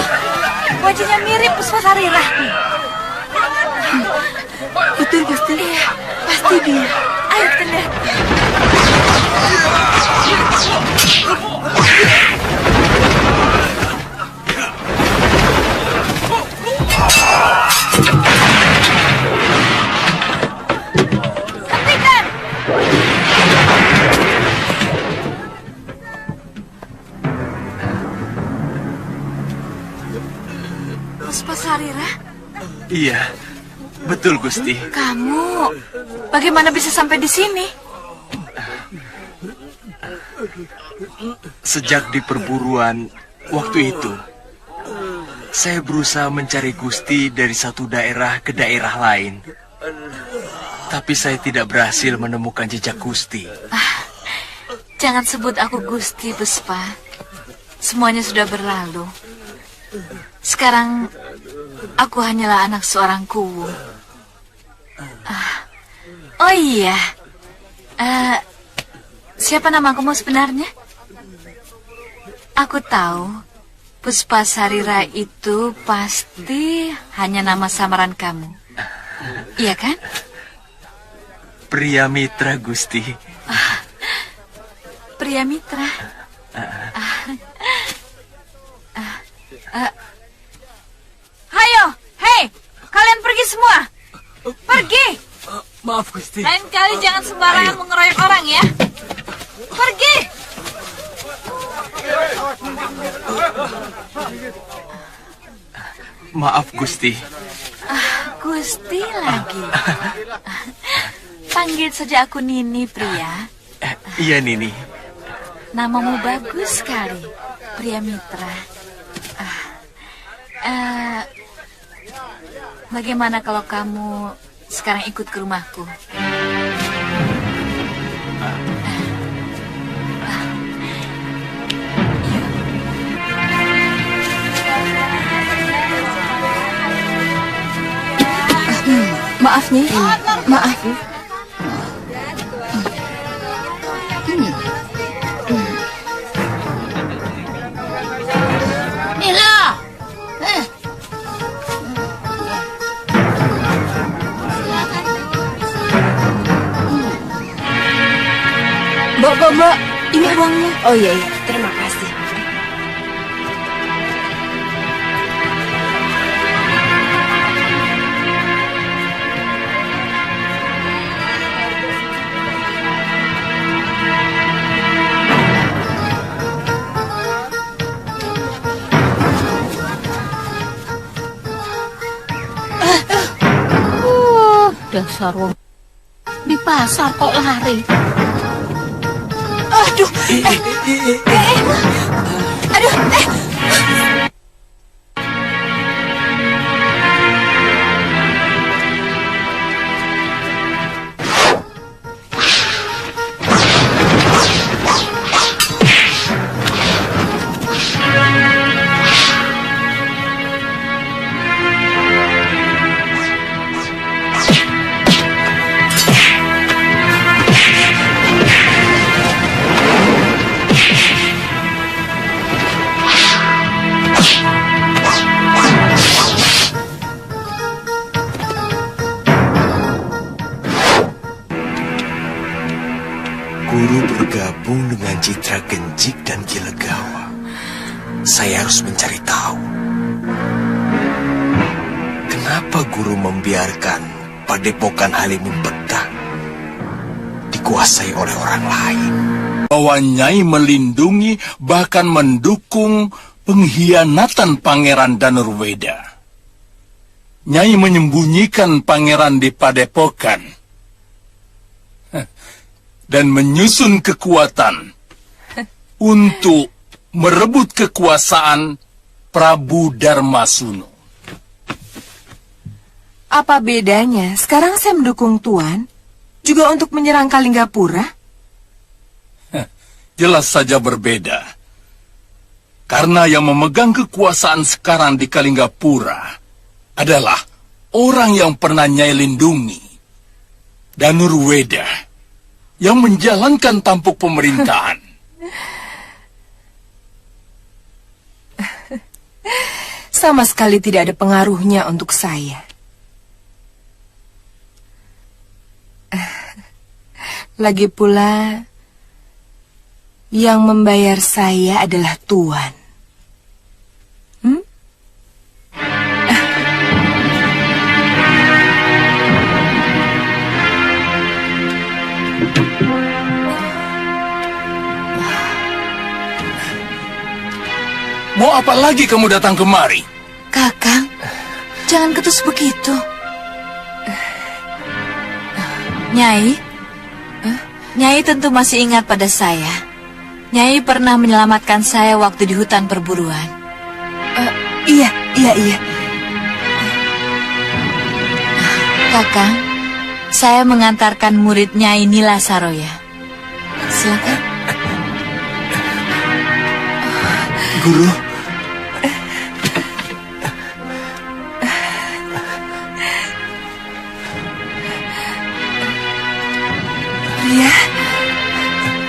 Wajahnya mirip Puspasarira. Betul, Gusti. Iya, pasti dia. Ayo kita lihat. Hentikan! Puspasarira? Iya, betul Gusti. Kamu bagaimana bisa sampai di sini? Sejak di perburuan waktu itu, saya berusaha mencari Gusti dari satu daerah ke daerah lain. Tapi saya tidak berhasil menemukan jejak Gusti. Jangan sebut aku Gusti, Puspa. Semuanya sudah berlalu. Sekarang aku hanyalah anak seorang kuwu. Oh iya, siapa nama kamu sebenarnya? Aku tahu Puspasarira itu pasti hanya nama samaran kamu. Iya kan? Pria mitra Gusti. Pria mitra. Hayo, hei, kalian pergi semua. Pergi. Maaf Gusti. Lain kali jangan sembarangan mengeroyok orang ya. Pergi. Maaf Gusti. Gusti lagi. Panggil saja aku Nini, pria. Iya Nini. Namamu bagus sekali, pria mitra. Bagaimana kalau kamu sekarang ikut ke rumahku? Maaf nih, maaf. Nila! Mbak, ini uangnya. Oh iya, terima kasih. Dasar wong di pasar kok lari. Aduh. Aduh. Guru bergabung dengan Citra Genjik dan Ki Legawa. Saya harus mencari tahu. Kenapa guru membiarkan padepokan Halimun Peta dikuasai oleh orang lain? Bahwa Nyai melindungi bahkan mendukung pengkhianatan Pangeran Danurweda. Nyai menyembunyikan pangeran di padepokan dan menyusun kekuatan untuk merebut kekuasaan Prabu Darmasuno. Apa bedanya? Sekarang saya mendukung Tuan juga untuk menyerang Kalinggapura. Jelas saja berbeda. Karena yang memegang kekuasaan sekarang di Kalinggapura adalah orang yang pernah Nyai lindungi, Danurweda, yang menjalankan tampuk pemerintahan. Sama sekali tidak ada pengaruhnya untuk saya. Lagi pula, yang membayar saya adalah Tuan. Mau apa lagi kamu datang kemari? Kakang, jangan ketus begitu. Nyai, Nyai tentu masih ingat pada saya. Nyai pernah menyelamatkan saya waktu di hutan perburuan. Iya. Kakang, saya mengantarkan murid Nyai Nila Saroya. Silakan. Guru. Ria,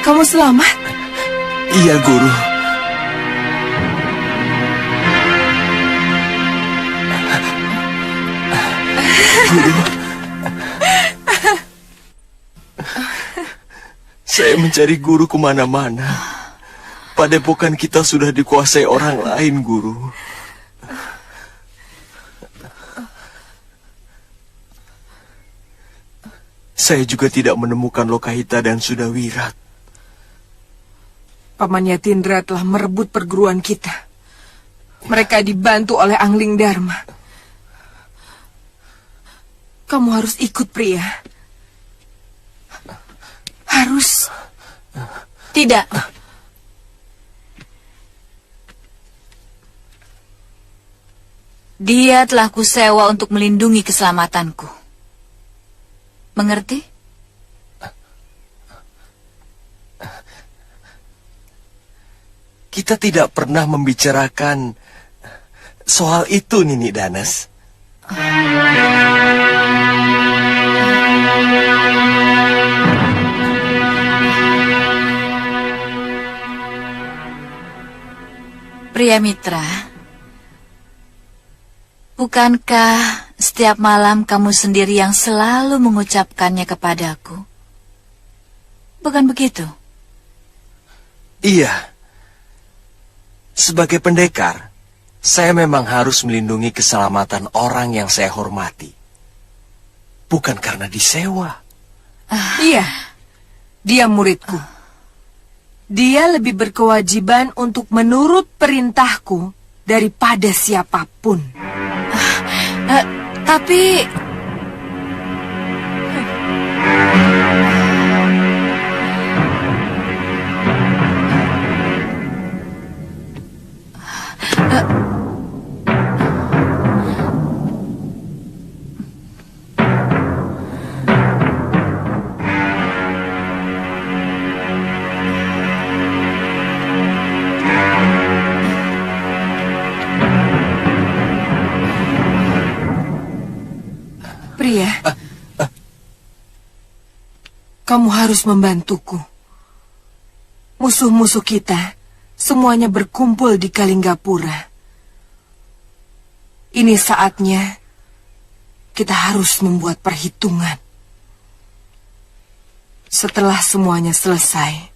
kamu selamat? Iya, Guru. Guru. Saya mencari guru kemana-mana. Padepokan kita sudah dikuasai orang lain, Guru. Saya juga tidak menemukan Lokahita dan Sudawirat. Paman Yatindra telah merebut perguruan kita. Mereka dibantu oleh Angling Dharma. Kamu harus ikut, pria. Harus. Tidak. Dia telah kusewa untuk melindungi keselamatanku. Mengerti? Kita tidak pernah membicarakan soal itu, Nini Danes. Pria Mitra, bukankah setiap malam kamu sendiri yang selalu mengucapkannya kepadaku? Bukan begitu? Iya. Sebagai pendekar, saya memang harus melindungi keselamatan orang yang saya hormati. Bukan karena disewa. Iya, dia muridku. Dia lebih berkewajiban untuk menurut perintahku daripada siapapun. Tapi... Kamu harus membantuku. Musuh-musuh kita semuanya berkumpul di Kalinggapura. Ini saatnya kita harus membuat perhitungan. Setelah semuanya selesai,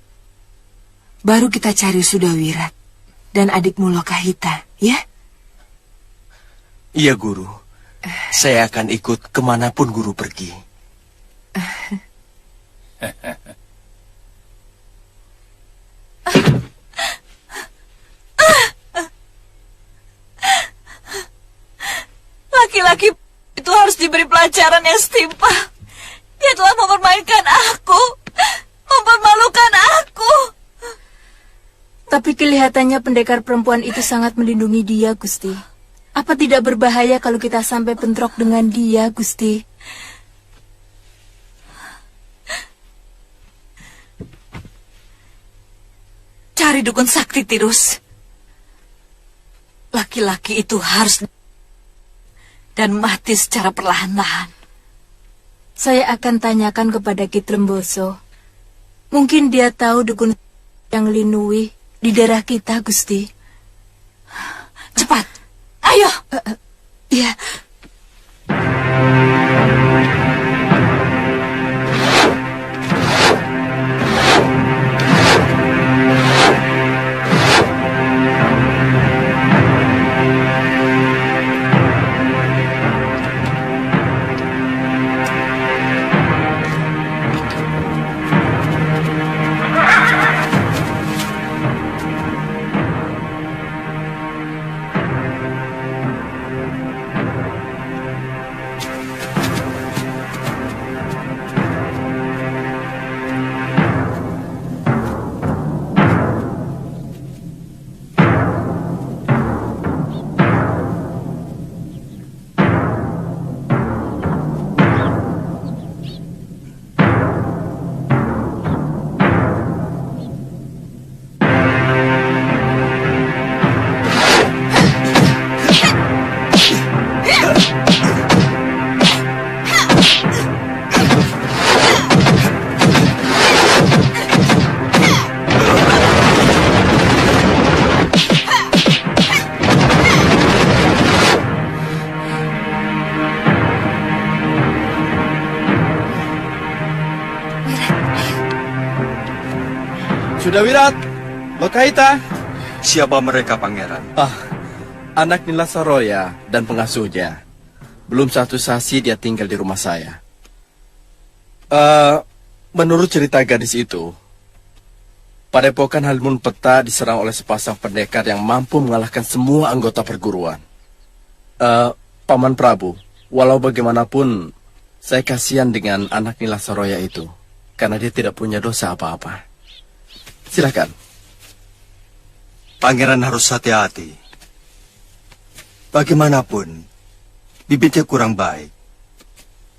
baru kita cari Sudawirat dan adikmu Lokahita, ya? Iya, Guru. Saya akan ikut kemanapun Guru pergi. Laki-laki itu harus diberi pelajaran yang setimpal. Dia telah mempermainkan aku, mempermalukan aku. Tapi kelihatannya pendekar perempuan itu sangat melindungi dia, Gusti. Apa tidak berbahaya kalau kita sampai bentrok dengan dia, Gusti? Cari dukun sakti, Tirus. Laki-laki itu harus dan mati secara perlahan-lahan. Saya akan tanyakan kepada Ki Tremboso. Mungkin dia tahu dukun yang linui di daerah kita, Gusti. Cepat, ayo. Iya. Sudawirat, Lokahita. Siapa mereka, Pangeran? Anak Nila Saroya dan pengasuhnya. Belum 1 sasi dia tinggal di rumah saya. Menurut cerita gadis itu, Padepokan Halimun Peta diserang oleh sepasang pendekar yang mampu mengalahkan semua anggota perguruan. Paman Prabu, walau bagaimanapun, saya kasihan dengan anak Nila Saroya itu, karena dia tidak punya dosa apa-apa. Silakan. Pangeran harus hati-hati. Bagaimanapun, bibitnya kurang baik.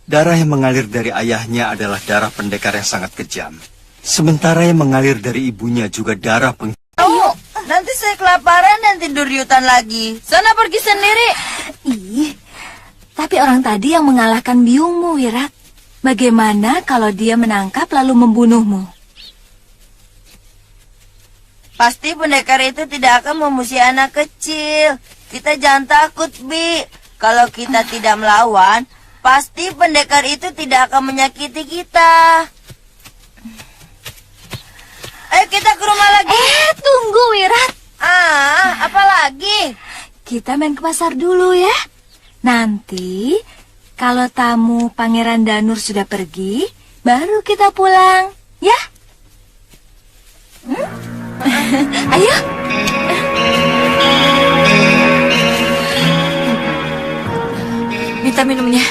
Darah yang mengalir dari ayahnya adalah darah pendekar yang sangat kejam. Sementara yang mengalir dari ibunya juga darah Ayo, nanti saya kelaparan dan tidur di hutan lagi. Sana pergi sendiri. Ih, tapi orang tadi yang mengalahkan biungmu, Wirat. Bagaimana kalau dia menangkap lalu membunuhmu? Pasti pendekar itu tidak akan memusuhi anak kecil. Kita jangan takut, Bi. Kalau kita tidak melawan, pasti pendekar itu tidak akan menyakiti kita. Ayo kita ke rumah lagi. Tunggu, Wirat. Apa lagi? Kita main ke pasar dulu ya. Nanti, kalau tamu Pangeran Danur sudah pergi, baru kita pulang, ya? Ayo. Minta minumnya.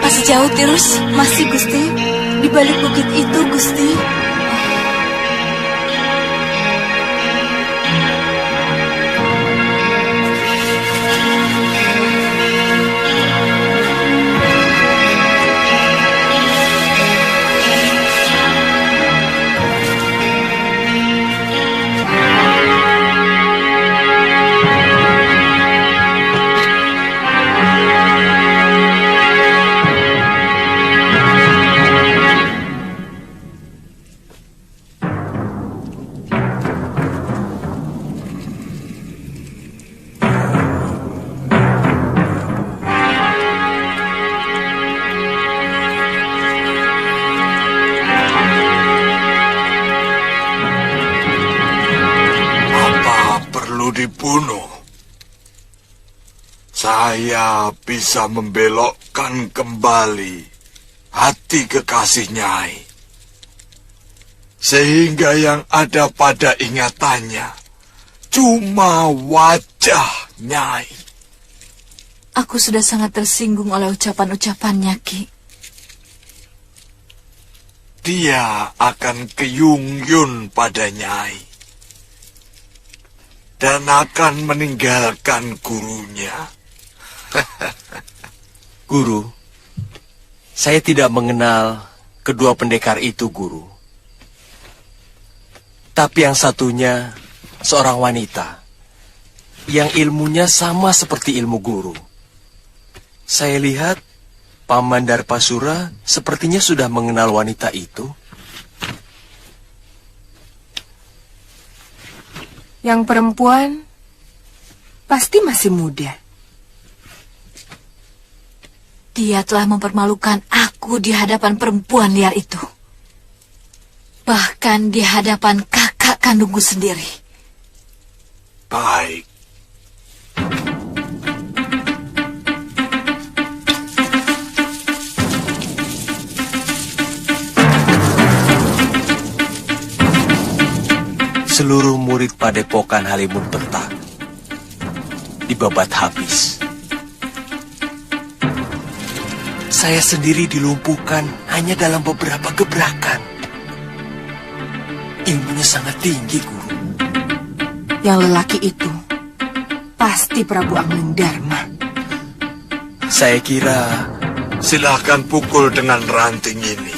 Masih jauh, Tirus? Masih, Gusti. Di balik bukit itu, Gusti. perlu dibunuh. Saya bisa membelokkan kembali hati kekasih Nyai. Sehingga yang ada pada ingatannya cuma wajah Nyai. Aku sudah sangat tersinggung oleh ucapan-ucapannya, Ki. Dia akan keyung-yun pada Nyai. Dan akan meninggalkan gurunya. Guru, saya tidak mengenal kedua pendekar itu, Guru. Tapi yang satunya seorang wanita yang ilmunya sama seperti ilmu guru. Saya lihat Paman Darpasura sepertinya sudah mengenal wanita itu. Yang perempuan pasti masih muda. Dia telah mempermalukan aku di hadapan perempuan liar itu. Bahkan di hadapan kakak kandungku sendiri. Baik. Seluruh murid padepokan Halimun Petak dibabat habis. Saya sendiri dilumpuhkan hanya dalam beberapa gebrakan. Ilmunya sangat tinggi, Guru. Yang lelaki itu pasti Prabu Angling Dharma. Saya kira... Silahkan pukul dengan ranting ini.